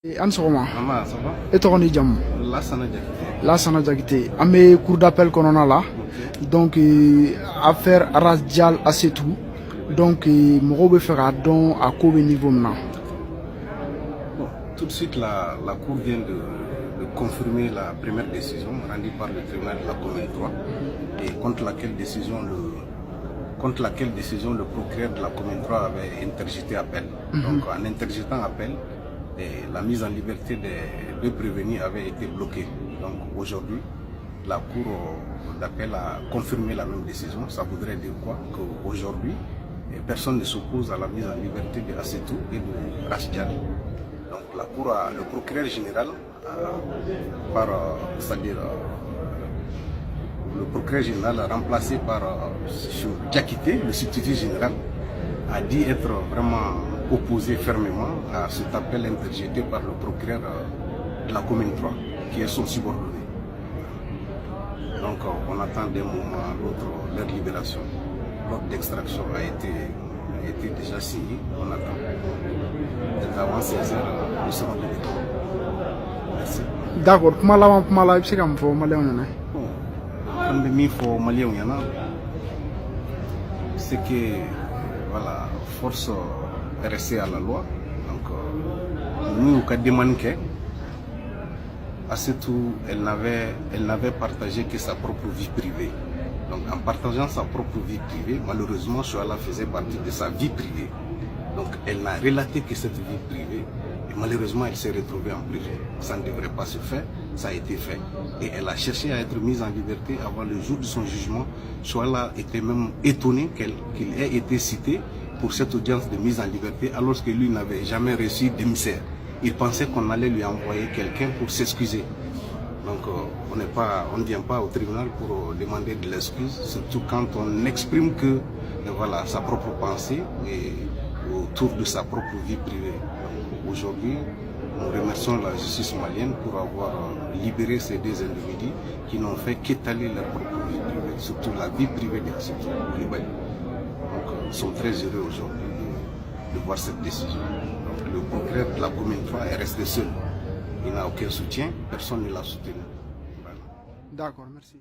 An sɔgɔma. Ça va? E tɔgɔ ni jamu? Lassana Diakité. Lassana Diakité. An bɛ cour d'appel kɔnɔna la. Donc affaire Aras Dial Assetou. Donc mɔgɔw bɛ fɛ k'a dɔn a ko bɛ niveau min na. Bon, tout de suite la cour vient de confirmer la première décision rendue par le tribunal de la commune 3 et contre laquelle décision le procureur de la commune 3 avait interjeté appel. Donc en interjetant appel, la mise en liberté des deux prévenus avait été bloquée. Donc aujourd'hui, la cour d'appel a confirmé la même décision. Ça voudrait dire quoi? Qu'aujourd'hui, personne ne s'oppose à la mise en liberté de Assetou et de Aras Dial. Donc la cour le procureur général, le procureur général remplacé par Diakité, le substitut général, a dit être vraiment opposé fermement à cet appel interjeté par le procureur de la commune 3, qui est son subordonné. Donc on attend d'un moment à l'autre leur libération. L'ordre d'extraction a été déjà signé, on attend. Et avant 16 heures, nous serons de retour. Merci. D'accord, kuma la i bɛ se ka mun fɔ maliyɛnw ɲɛna? Bon, an bɛ min fɔ maliyɛnw ɲɛna, c'est que voilà, force est restée à la loi. Donc nous, au cas de manquer, Assetou, elle n'avait partagé que sa propre vie privée. Donc en partageant sa propre vie privée, malheureusement, Choala faisait partie de sa vie privée. Donc elle n'a relaté que cette vie privée et malheureusement elle s'est retrouvée en prison. Ça ne devrait pas se faire, ça a été fait. Et elle a cherché à être mise en liberté avant le jour de son jugement. Choala était même étonné qu'il ait été cité pour cette audience de mise en liberté alors que lui n'avait jamais reçu d'émissaire. Il pensait qu'on allait lui envoyer quelqu'un pour s'excuser. Donc on ne vient pas au tribunal pour demander de l'excuse, surtout quand on exprime que voilà, sa propre pensée et autour de sa propre vie privée. Aujourd'hui, nous remercions la justice malienne pour avoir libéré ces deux individus qui n'ont fait qu'étaler leur propre vie privée, surtout la vie privée de Assetou Coulibaly. Donc nous sommes très heureux aujourd'hui de voir cette décision. Donc, le procureur de la commune 3 est resté seul. Il n'a aucun soutien, personne ne l'a soutenu. Voilà. D'accord, merci.